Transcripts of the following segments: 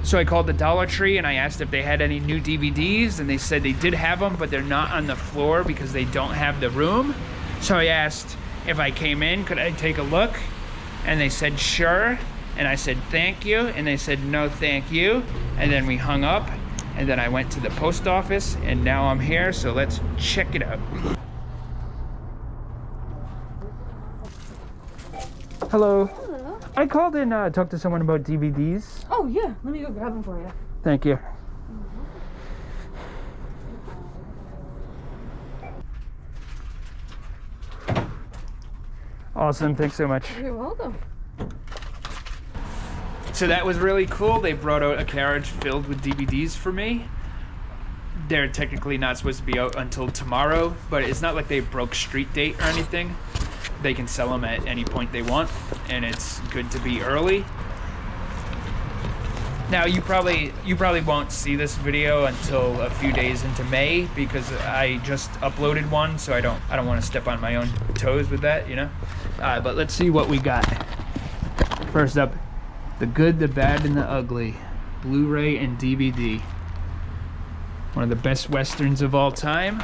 So I called the Dollar Tree and I asked if they had any new DVDs, and they said they did have them, but they're not on the floor because they don't have the room. So I asked if I came in, could I take a look? And they said, sure. And I said, thank you. And they said, no, thank you. And then we hung up, and then I went to the post office, and now I'm here, so let's check it out. Hello. Hello. I called in talked to someone about DVDs. Oh, yeah. Let me go grab them for you. Thank you. Awesome, thanks so much. You're welcome. So that was really cool. They brought out a carriage filled with DVDs for me. They're technically not supposed to be out until tomorrow, but it's not like they broke street date or anything. They can sell them at any point they want, and it's good to be early. Now you probably won't see this video until a few days into May, because I just uploaded one, so I don't want to step on my own toes with that, you know. But let's see what we got. First up, The Good, the Bad, and the Ugly, Blu-ray and DVD. One of the best westerns of all time.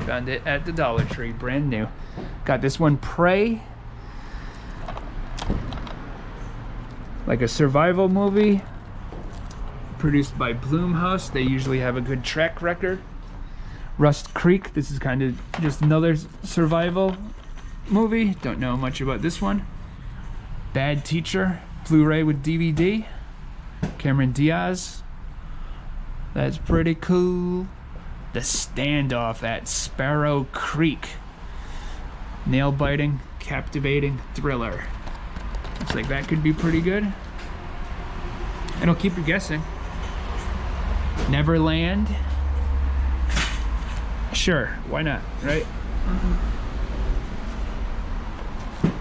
Found it at the Dollar Tree, brand new. Got this one, Prey. Like a survival movie. Produced by Blumhouse. They usually have a good track record. Rust Creek. This is kind of just another survival movie. Don't know much about this one. Bad Teacher. Blu-ray with DVD. Cameron Diaz. That's pretty cool. The Standoff at Sparrow Creek. Nail-biting, captivating thriller. Looks like that could be pretty good. It'll keep you guessing. Neverland. Sure, why not, right?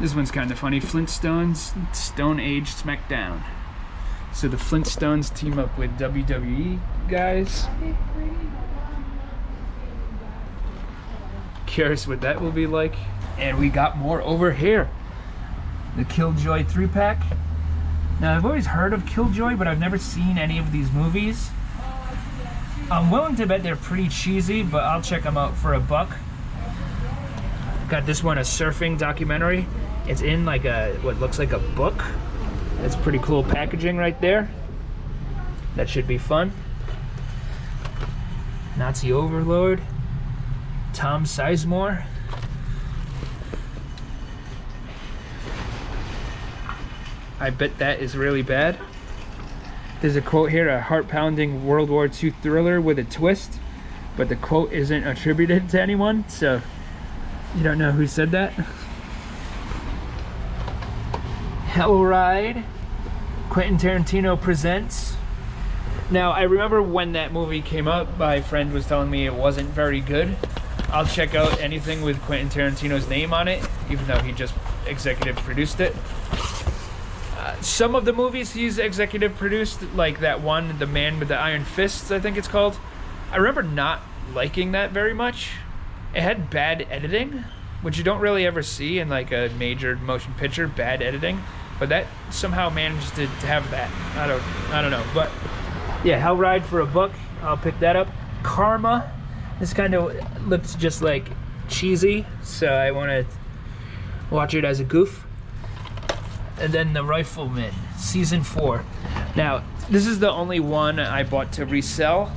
This one's kind of funny. Flintstones, Stone Age Smackdown. So the Flintstones team up with WWE guys. Curious what that will be like. And we got more over here. The Killjoy 3-pack. Now, I've always heard of Killjoy, but I've never seen any of these movies. I'm willing to bet they're pretty cheesy, but I'll check them out for $1. Got this one, a surfing documentary. It's in like what looks like a book. It's pretty cool packaging right there. That should be fun. Nazi Overlord. Tom Sizemore. I bet that is really bad. There's a quote here, a heart-pounding World War II thriller with a twist, but the quote isn't attributed to anyone, so you don't know who said that. Hell Ride. Quentin Tarantino presents. Now, I remember when that movie came out, my friend was telling me it wasn't very good. I'll check out anything with Quentin Tarantino's name on it, even though he just executive produced it. Some of the movies he's executive produced, like that one, The Man with the Iron Fists, I think it's called. I remember not liking that very much. It had bad editing, which you don't really ever see in like a major motion picture, bad editing. But that somehow managed to have that. I don't know. But yeah, Hell Ride for $1. I'll pick that up. Karma. This kind of looks just like cheesy, so I want to watch it as a goof. And then The Rifleman, Season 4. Now, this is the only one I bought to resell.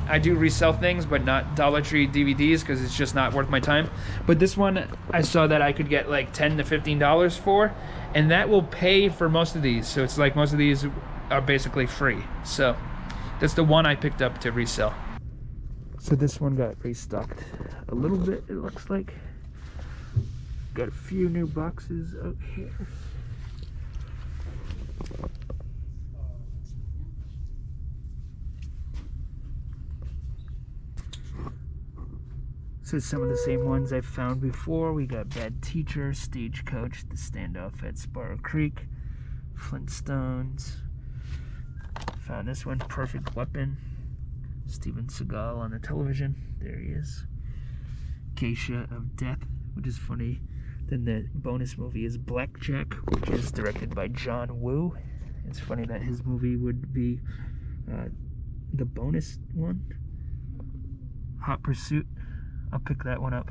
I do resell things, but not Dollar Tree DVDs, because it's just not worth my time. But this one, I saw that I could get like $10 to $15 for, and that will pay for most of these. So it's like most of these are basically free. So that's the one I picked up to resell. So this one got restocked a little bit, it looks like. Got a few new boxes out here. So some of the same ones I've found before. We got Bad Teacher, Stagecoach, The Standoff at Sparrow Creek, Flintstones. Found this one, Perfect Weapon. Steven Seagal on the television. There he is. Geisha of Death, which is funny. Then the bonus movie is Blackjack, which is directed by John Woo. It's funny that his movie would be The bonus one, Hot Pursuit. I'll pick that one up.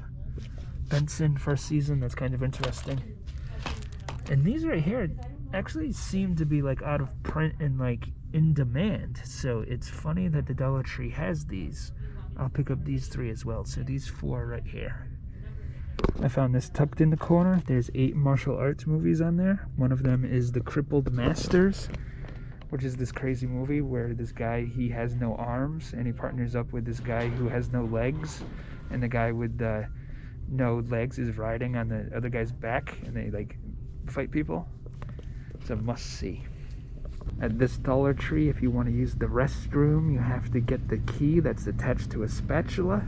Benson, first season. That's kind of interesting. And these right here actually seem to be like out of print and like in demand. So it's funny that the Dollar Tree has these. I'll pick up these 3 as well. So these 4 right here. I found this tucked in the corner. There's 8 martial arts movies on there. One of them is The Crippled Masters, which is this crazy movie where this guy, he has no arms and he partners up with this guy who has no legs, and the guy with no legs is riding on the other guy's back, and they like fight people. It's a must-see. At this Dollar Tree, if you want to use the restroom, you have to get the key that's attached to a spatula.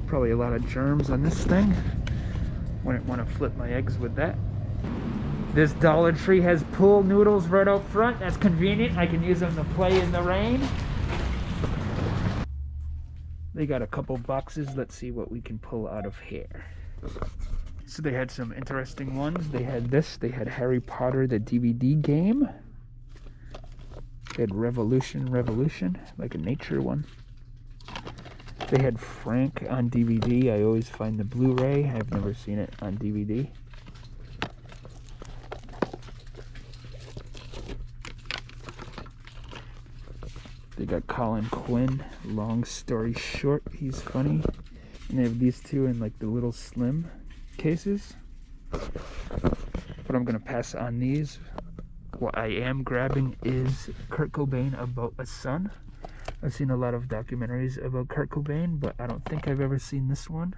Probably a lot of germs on this thing. Wouldn't want to flip my eggs with that. This Dollar Tree has pool noodles right out front. That's convenient. I can use them to play in the rain. They got a couple boxes. Let's see what we can pull out of here. So they had some interesting ones. They had this. They had Harry Potter, the DVD game. They had Revolution, like a nature one. They had Frank on DVD. I always find the Blu-ray. I've never seen it on DVD. They got Colin Quinn, long story short, he's funny. And they have these 2 in like the little slim cases. But I'm gonna pass on these. What I am grabbing is Kurt Cobain About a Son. I've seen a lot of documentaries about Kurt Cobain, but I don't think I've ever seen this one.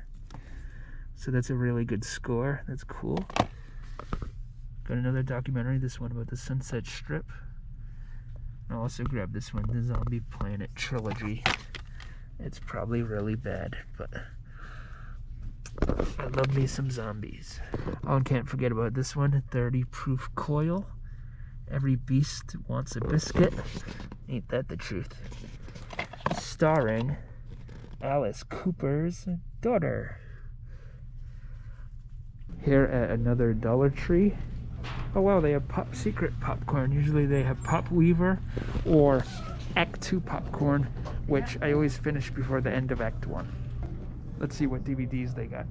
So that's a really good score. That's cool. Got another documentary, this one about the Sunset Strip. I'll also grab this one, the Zombie Planet Trilogy. It's probably really bad, but I love me some zombies. Oh, and can't forget about this one, 30 Proof Coil. Every beast wants a biscuit. Ain't that the truth? Starring Alice Cooper's daughter. Here at another Dollar Tree. Oh wow, they have Pop Secret popcorn. Usually they have Pop Weaver or Act 2 popcorn, which I always finish before the end of Act 1. Let's see what DVDs they got.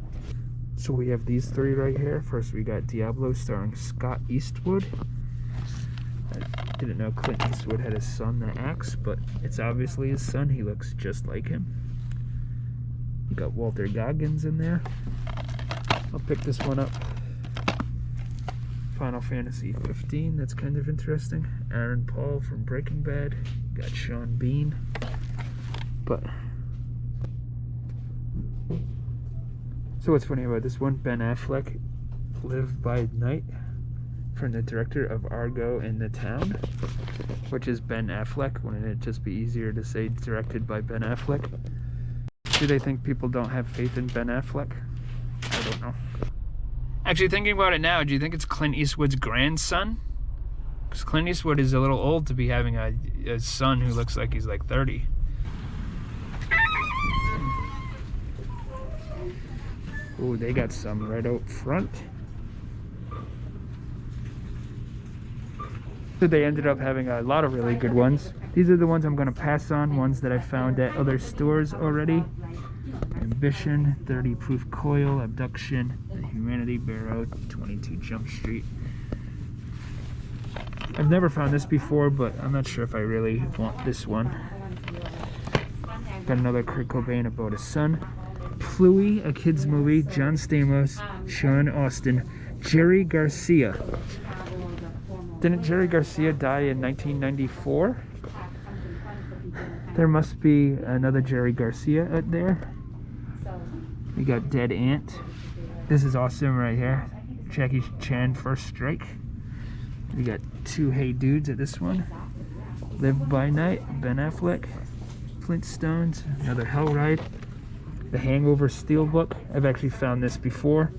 So we have these 3 right here. First we got Diablo starring Scott Eastwood. I didn't know Clint Eastwood had a son that acts, but it's obviously his son. He looks just like him. You got Walter Goggins in there. I'll pick this one up. Final Fantasy 15, that's kind of interesting. Aaron Paul from Breaking Bad. Got Sean Bean. But so what's funny about this one, Ben Affleck, Live by Night, from the director of Argo and The Town, which is Ben Affleck. Wouldn't it just be easier to say directed by Ben Affleck? Do they think people don't have faith in Ben Affleck? I don't know. Actually, thinking about it now, do you think it's Clint Eastwood's grandson? Because Clint Eastwood is a little old to be having a son who looks like he's like 30. Ooh, they got some right out front. So they ended up having a lot of really good ones. These are the ones I'm going to pass on, ones that I found at other stores already. Ambition, 30 Proof Coil, Abduction, The Humanity Bureau, 22 Jump Street. I've never found this before, but I'm not sure if I really want this one. Got another Kurt Cobain About a Son. Pluie, a kid's movie, John Stamos, Sean Austin, Jerry Garcia. Didn't Jerry Garcia die in 1994? There must be another Jerry Garcia out there. We got Dead Ant. This is awesome right here. Jackie Chan First Strike. We got 2 Hey Dudes at this one. Live by Night, Ben Affleck. Flintstones, another Hell Ride. The Hangover Steelbook. I've actually found this before.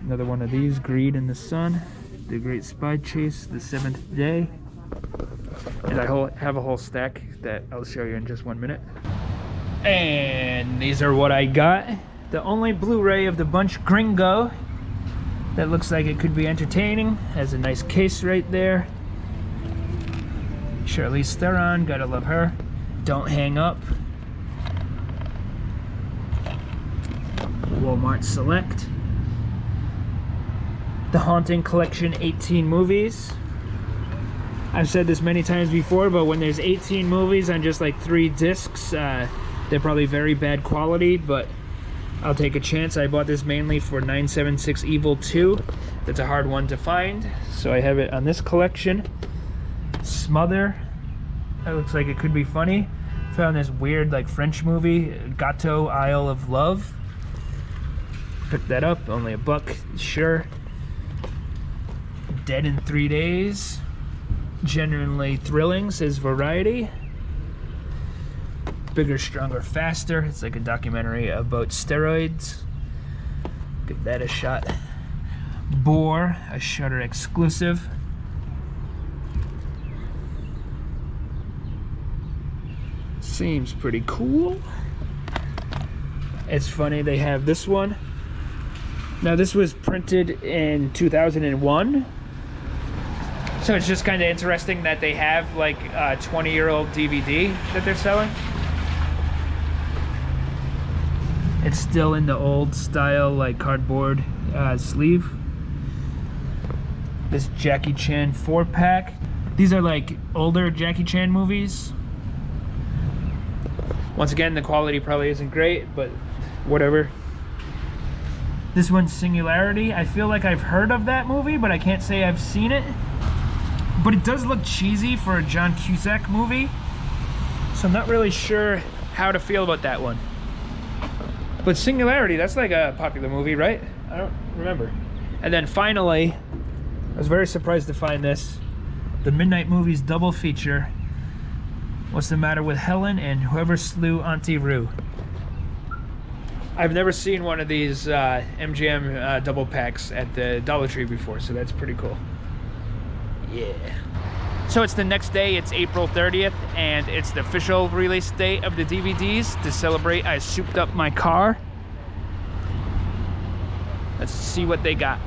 Another one of these, Greed in the Sun. The Great Spy Chase, The Seventh Day. And I have a whole stack that I'll show you in just 1 minute. And these are what I got. The only Blu-ray of the bunch, Gringo. That looks like it could be entertaining. Has a nice case right there. Charlize Theron, gotta love her. Don't Hang Up. Walmart Select. The Haunting Collection 18 movies. I've said this many times before, but when there's 18 movies on just like 3 discs, they're probably very bad quality, but I'll take a chance. I bought this mainly for 976 Evil 2. That's a hard one to find, so I have it on this collection. Smother. That looks like it could be funny. Found this weird like French movie, Gâteau Isle of Love. Picked that up, only $1, sure. Dead in 3 Days. Genuinely thrilling, says Variety. Bigger, Stronger, Faster. It's like a documentary about steroids. Give that a shot. Boar, a Shudder exclusive. Seems pretty cool. It's funny, they have this one. Now this was printed in 2001. So it's just kind of interesting that they have like a 20-year-old DVD that they're selling. It's still in the old style, like cardboard sleeve. This Jackie Chan 4-pack. These are like older Jackie Chan movies. Once again, the quality probably isn't great, but whatever. This one's Singularity. I feel like I've heard of that movie, but I can't say I've seen it. But it does look cheesy for a John Cusack movie, so I'm not really sure how to feel about that one. But Singularity, that's like a popular movie, right? I don't remember. And then finally, I was very surprised to find this. The Midnight Movies double feature. What's the Matter with Helen and Whoever Slew Auntie Roo. I've never seen one of these MGM double packs at the Dollar Tree before, so that's pretty cool. Yeah. So it's the next day, it's April 30th, and it's the official release date of the DVDs. To celebrate, I souped up my car. Let's see what they got.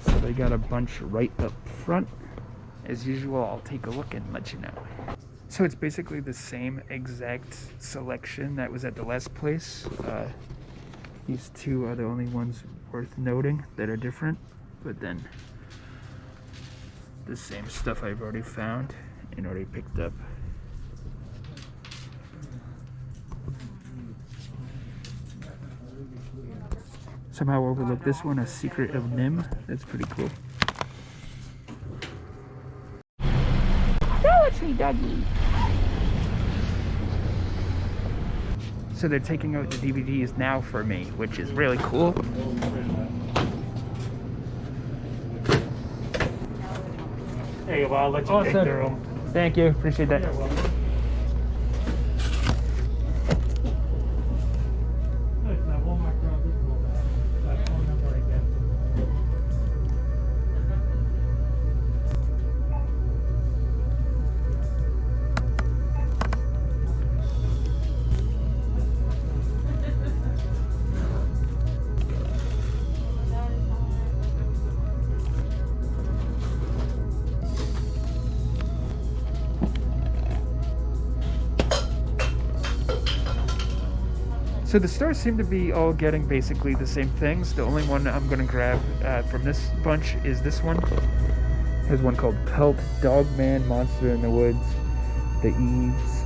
So they got a bunch right up front. As usual, I'll take a look and let you know. So it's basically the same exact selection that was at the last place. These two are the only ones worth noting that are different, but then the same stuff I've already found and already picked up. Somehow overlooked this one, A Secret of Nim. That's pretty cool. Tree doggy. So they're taking out the DVDs now for me, which is really cool. There you go, I'll let you take their own. Thank you, appreciate that. So the stores seem to be all getting basically the same things. The only one I'm going to grab from this bunch is this one. There's one called Pelt, Dogman, Monster in the Woods, The Eves.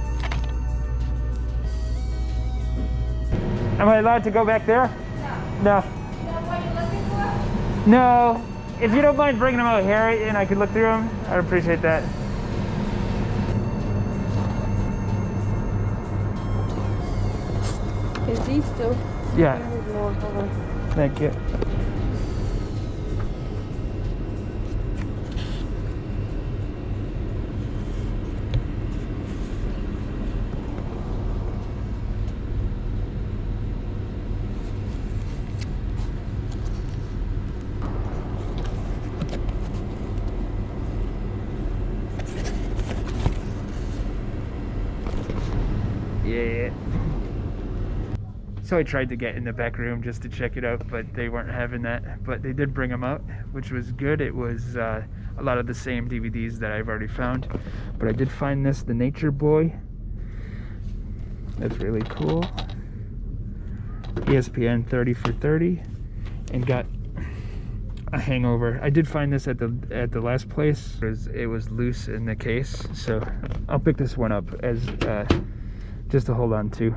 Am I allowed to go back there? No. Is that what you're looking for? No. If you don't mind bringing them out here and I could look through them, I'd appreciate that. Is these still? Yeah. There's more. Hold on. Thank you. Yeah. So I tried to get in the back room just to check it out, but they weren't having that. But they did bring them out, which was good. It was a lot of the same DVDs that I've already found. But I did find this, The Nature Boy. That's really cool. ESPN 30 for 30. And got a Hangover. I did find this at the last place. It was loose in the case. So I'll pick this one up as just to hold on to.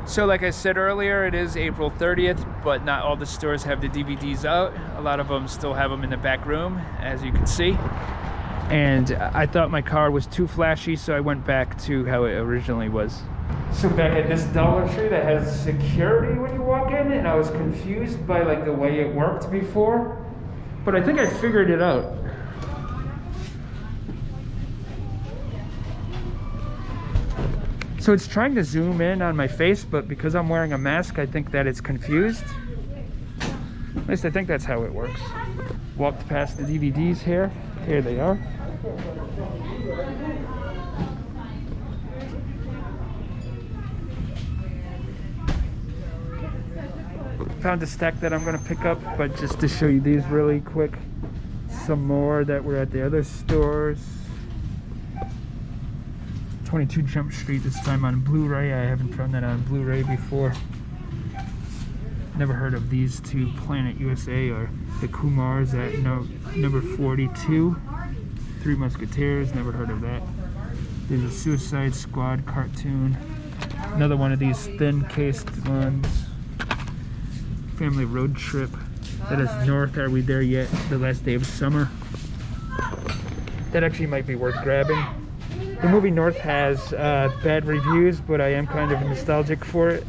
So like I said earlier, it is April 30th, but not all the stores have the DVDs out. A lot of them still have them in the back room, as you can see. And I thought my car was too flashy, so I went back to how it originally was. So back at this Dollar Tree that has security when you walk in, and I was confused by like the way it worked before, but I think I figured it out. So it's trying to zoom in on my face, but because I'm wearing a mask, I think that it's confused. At least I think that's how it works. Walked past the DVDs here. Here they are. Found a stack that I'm gonna pick up, but just to show you these really quick. Some more that were at the other stores. 22 Jump Street, this time on Blu-ray. I haven't found that on Blu-ray before. Never heard of these two, Planet USA or the Kumars at number 42. Three Musketeers, never heard of that. There's a Suicide Squad cartoon. Another one of these thin cased ones. Family Road Trip. That is North, Are We There Yet? The Last Day of Summer. That actually might be worth grabbing. The movie North has bad reviews, but I am kind of nostalgic for it.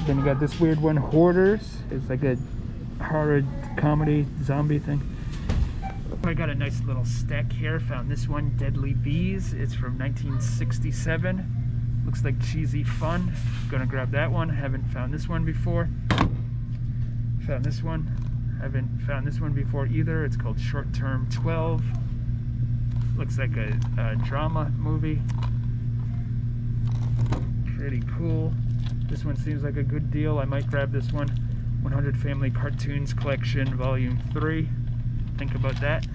Then you got this weird one, Hoarders. It's like a horror comedy zombie thing. I got a nice little stack here. Found this one, Deadly Bees. It's from 1967. Looks like cheesy fun. Gonna grab that one. Haven't found this one before. Found this one. Haven't found this one before either. It's called Short Term 12. Looks like a drama movie. Pretty cool. This one seems like a good deal. I might grab this one. 100 Family Cartoons Collection, Volume 3. Think about that.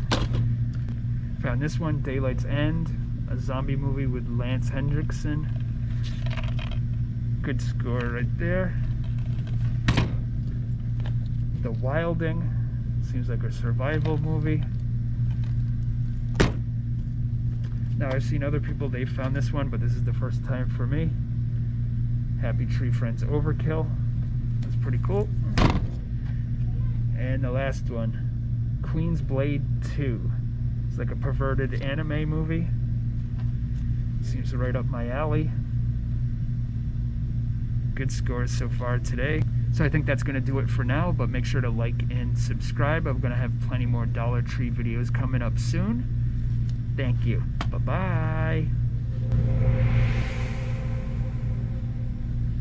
Found this one, Daylight's End. A zombie movie with Lance Hendrickson. Good score right there. The Wilding, seems like a survival movie. Now I've seen other people, they've found this one, but this is the first time for me. Happy Tree Friends Overkill. That's pretty cool. And the last one, Queen's Blade 2. It's like a perverted anime movie. Seems right up my alley. Good scores so far today. So I think that's going to do it for now, but make sure to like and subscribe. I'm going to have plenty more Dollar Tree videos coming up soon. Thank you. Bye-bye.